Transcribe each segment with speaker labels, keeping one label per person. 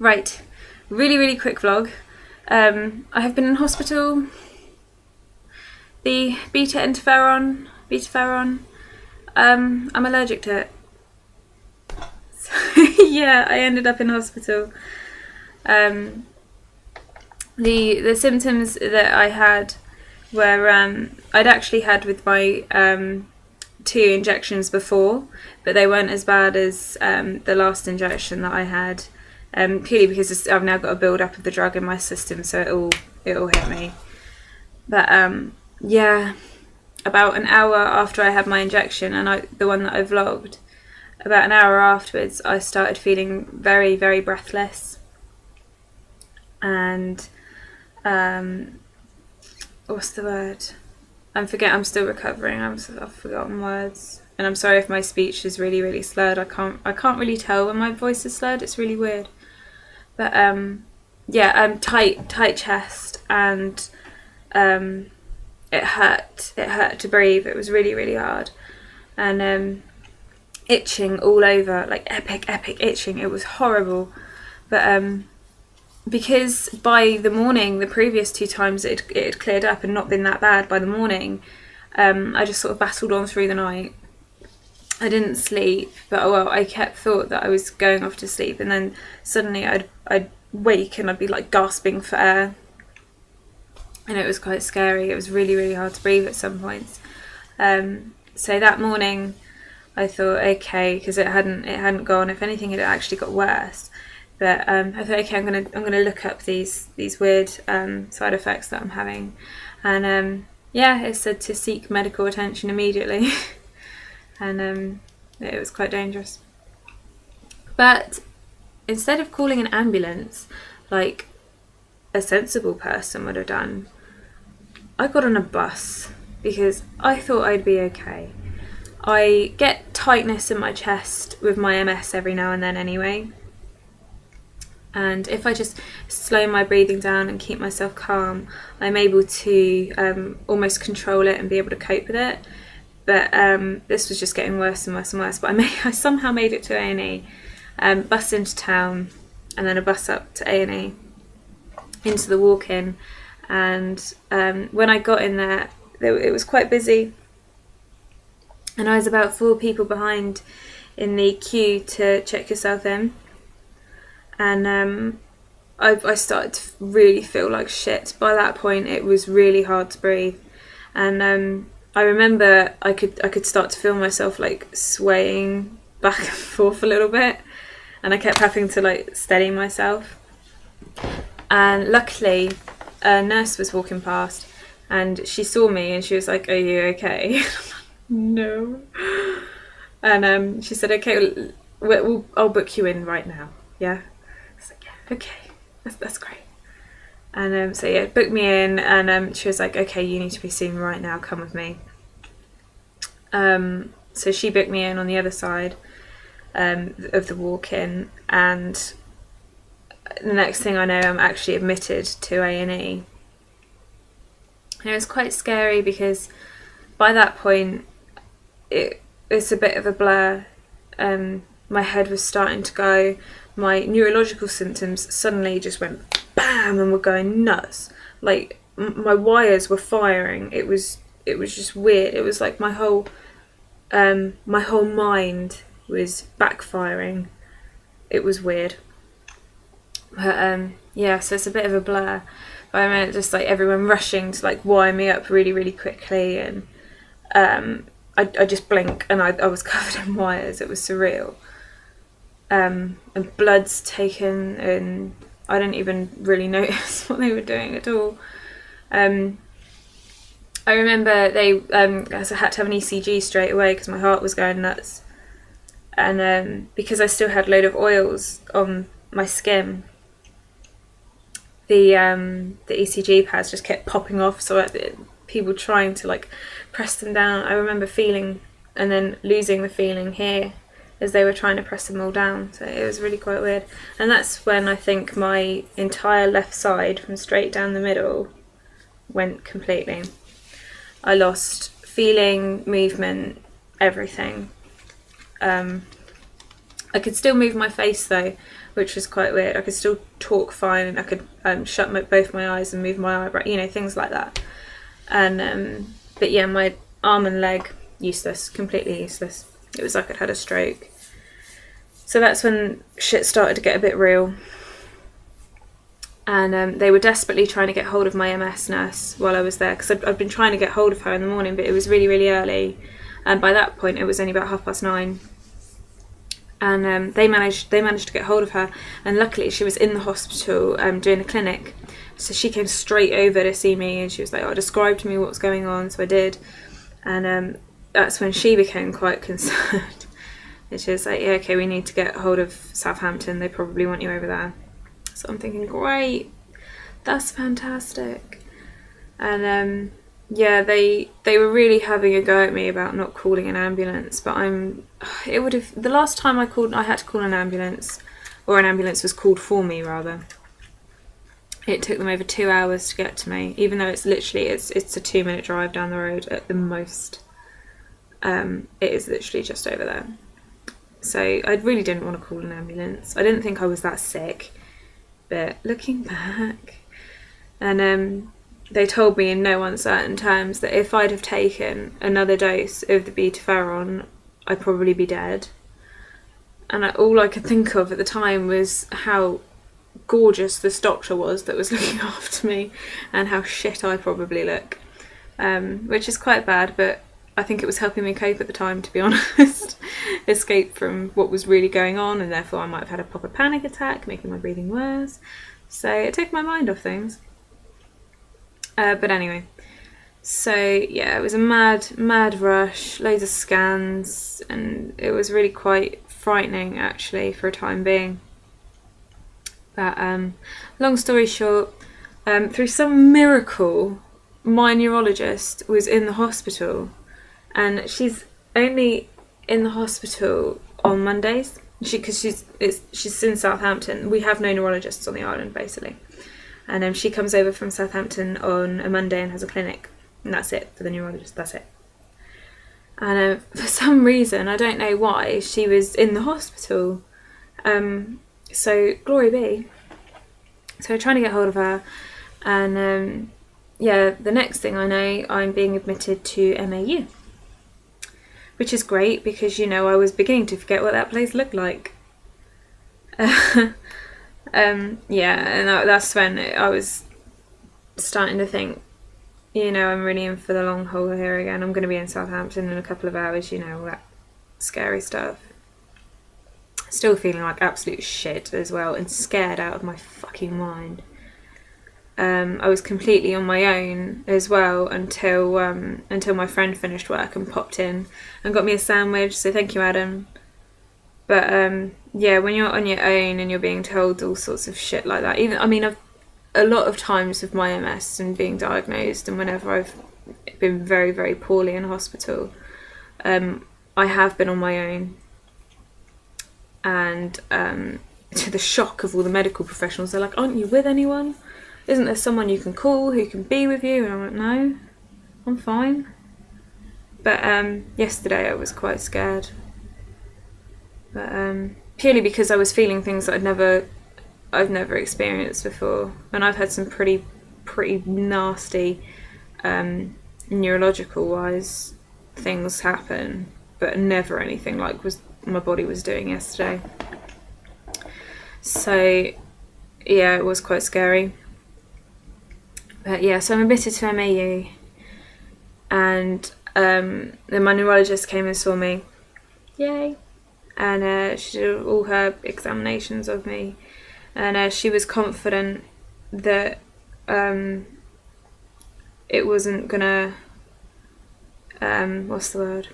Speaker 1: Right, really quick vlog. I have been in hospital. The Betaferon. I'm allergic to it. So, yeah, I ended up in hospital. The symptoms that I had were I'd actually had with my 2 injections before, but they weren't as bad as the last injection that I had. Purely because I've now got a build up of the drug in my system, so it'll hit me. But yeah, about an hour after I had my injection, and the one that I vlogged, about an hour afterwards, I started feeling very breathless, and what's the word? I'm still recovering. I've forgotten words, and I'm sorry if my speech is really slurred. I can't really tell when my voice is slurred. It's really weird. But yeah, tight chest, and it hurt to breathe. It was really hard, and itching all over, like epic itching. It was horrible. But because by the morning, the previous 2 times it had cleared up and not been that bad by the morning, I just sort of battled on through the night. I didn't sleep, but I kept thought that I was going off to sleep, and then suddenly I'd wake and I'd be like gasping for air, and it was quite scary. It was really hard to breathe at some points. So that morning, I thought, okay, because it hadn't gone. If anything, it actually got worse. But I thought, okay, I'm gonna look up these weird side effects that I'm having, and yeah, it said to seek medical attention immediately. And it was quite dangerous. But instead of calling an ambulance like a sensible person would have done, I got on a bus because I thought I'd be okay. I get tightness in my chest with my MS every now and then anyway, and if I just slow my breathing down and keep myself calm, I'm able to almost control it and be able to cope with it. But this was just getting worse and worse. But I somehow made it to A&E, bus into town, and then a bus up to A&E, into the walk-in. And when I got in there, it was quite busy. And I was about 4 people behind in the queue to check yourself in. And I started to really feel like shit. By that point, it was really hard to breathe. And I remember I could start to feel myself like swaying back and forth a little bit, and I kept having to like steady myself. And luckily, a nurse was walking past, and she saw me, and she was like, "Are you okay?" No. And she said, "Okay, I'll book you in right now." Yeah. I was like, "Yeah, okay, that's great." And so yeah, booked me in, and she was like, "Okay, you need to be seen right now. Come with me." So she booked me in on the other side of the walk-in, and the next thing I know, I'm actually admitted to A&E. And it was quite scary because by that point, it's a bit of a blur. My head was starting to go. My neurological symptoms suddenly just went bam and were going nuts. Like my wires were firing. It was just weird. It was like my whole mind was backfiring. It was weird. But yeah, so it's a bit of a blur. But I remember just like everyone rushing to like wire me up really quickly, and I just blink and I was covered in wires. It was surreal. And blood's taken, and I didn't even really notice what they were doing at all. I remember they I had to have an ECG straight away because my heart was going nuts, and because I still had a load of oils on my skin, the ECG pads just kept popping off. So people trying to like press them down. I remember feeling and then losing the feeling here as they were trying to press them all down. So it was really quite weird. And that's when I think my entire left side, from straight down the middle, went completely. I lost feeling, movement, everything. I could still move my face though, which was quite weird. I could still talk fine, and I could shut both my eyes and move my eyebrow, things like that. And but yeah, my arm and leg, useless, completely useless. It was like I'd had a stroke. So that's when shit started to get a bit real. And they were desperately trying to get hold of my MS nurse while I was there, because I'd been trying to get hold of her in the morning, but it was really, really early. And by that point, it was only about 9:30. And they managed to get hold of her. And luckily, she was in the hospital doing a clinic. So she came straight over to see me, and she was like, "Oh, describe to me what's going on." So I did. And that's when she became quite concerned. And she was like, "Yeah, okay, we need to get hold of Southampton. They probably want you over there." So I'm thinking, great, that's fantastic. And yeah, they were really having a go at me about not calling an ambulance. But the last time I had to call an ambulance, or an ambulance was called for me rather. It took them over 2 hours to get to me, even though it's a 2-minute drive down the road at the most. It is literally just over there. So I really didn't want to call an ambulance. I didn't think I was that sick. But looking back, and they told me in no uncertain terms that if I'd have taken another dose of the Betaferon, I'd probably be dead. And all I could think of at the time was how gorgeous this doctor was that was looking after me, and how shit I probably look, which is quite bad, but I think it was helping me cope at the time, to be honest. Escape from what was really going on, and therefore I might have had a proper panic attack, making my breathing worse. So it took my mind off things. But anyway, so yeah, it was a mad rush, loads of scans, and it was really quite frightening actually for a time being. But long story short, through some miracle, my neurologist was in the hospital. And she's only in the hospital on Mondays, because she's in Southampton. We have no neurologists on the island, basically. And she comes over from Southampton on a Monday and has a clinic. And that's it for the neurologist, that's it. And for some reason, I don't know why, she was in the hospital. So, glory be. So trying to get hold of her. And yeah, the next thing I know, I'm being admitted to MAU. Which is great, because, I was beginning to forget what that place looked like. Yeah, and that's when I was starting to think, I'm really in for the long haul here again. I'm going to be in Southampton in a couple of hours, all that scary stuff. Still feeling like absolute shit as well, and scared out of my fucking mind. I was completely on my own as well until my friend finished work and popped in and got me a sandwich. So thank you, Adam. But yeah, when you're on your own and you're being told all sorts of shit like that, I've a lot of times with my MS and being diagnosed, and whenever I've been very, very poorly in hospital, I have been on my own, and to the shock of all the medical professionals, they're like, "Aren't you with anyone? Isn't there someone you can call who can be with you?" And I'm like, "No, I'm fine." But yesterday I was quite scared. But purely because I was feeling things that I've never experienced before. And I've had some pretty nasty neurological wise things happen, but never anything like my body was doing yesterday. So yeah, it was quite scary. But yeah, so I'm admitted to MAU, and then my neurologist came and saw me. Yay! And she did all her examinations of me, and she was confident that it wasn't gonna, what's the word?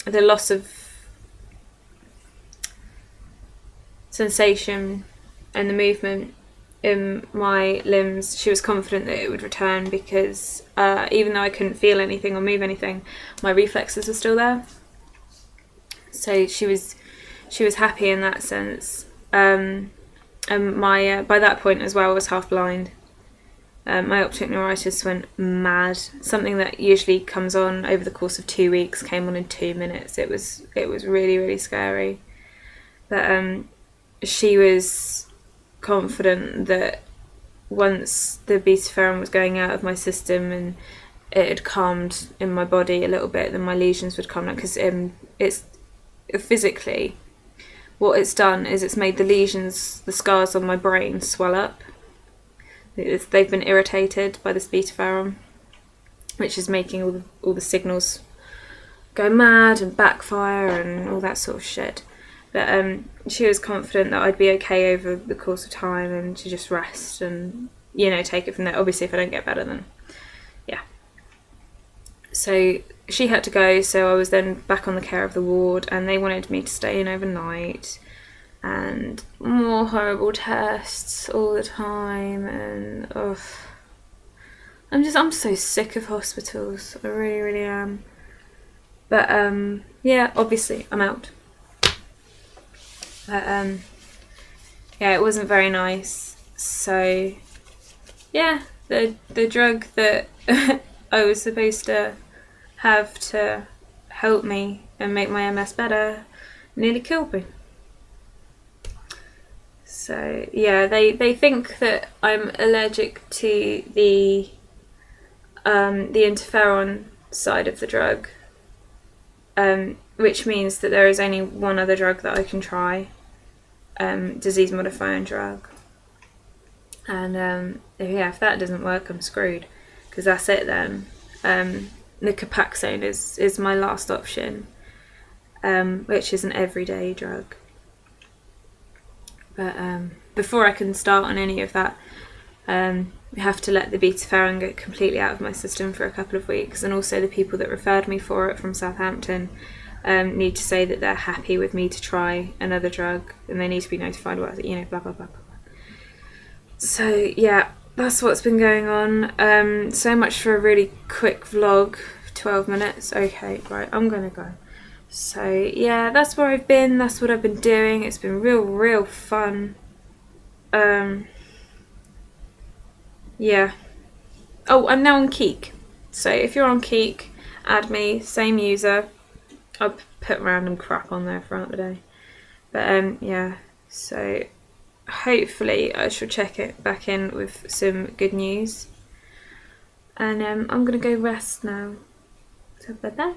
Speaker 1: The loss of sensation and the movement in my limbs, she was confident that it would return, because even though I couldn't feel anything or move anything, my reflexes were still there. So she was happy in that sense. And my by that point as well, I was half blind, My optic neuritis went mad. Something that usually comes on over the course of 2 weeks came on in 2 minutes. It was really, really scary. But she was confident that once the betaferon was going out of my system and it had calmed in my body a little bit, then my lesions would calm down, because it's physically what it's done is it's made the lesions, the scars on my brain, swell up. They've been irritated by this betaferon, which is making all the signals go mad and backfire and all that sort of shit. But she was confident that I'd be okay over the course of time, and to just rest and, take it from there. Obviously, if I don't get better, then yeah. So she had to go, so I was then back on the care of the ward, and they wanted me to stay in overnight, and more horrible tests all the time, and I'm so sick of hospitals. I really, really am. But yeah, obviously I'm out. But yeah, it wasn't very nice. So yeah, the drug that I was supposed to have to help me and make my MS better nearly killed me. So yeah, they think that I'm allergic to the interferon side of the drug, which means that there is only one other drug that I can try, disease modifying drug. And yeah, if that doesn't work, I'm screwed, because that's it then. The Copaxone is my last option, which is an everyday drug. But before I can start on any of that, we have to let the betaferon get completely out of my system for a couple of weeks, and also the people that referred me for it from Southampton need to say that they're happy with me to try another drug, and they need to be notified about it, blah blah blah blah. So yeah, that's what's been going on. So much for a really quick vlog, 12 minutes. Okay, right, I'm gonna go. So yeah, that's where I've been, that's what I've been doing. It's been real fun. Yeah. Oh, I'm now on Keek. So if you're on Keek, add me, same user. I'll put random crap on there throughout the day. But yeah, so hopefully I shall check it back in with some good news. And I'm gonna go rest now. So bye bye.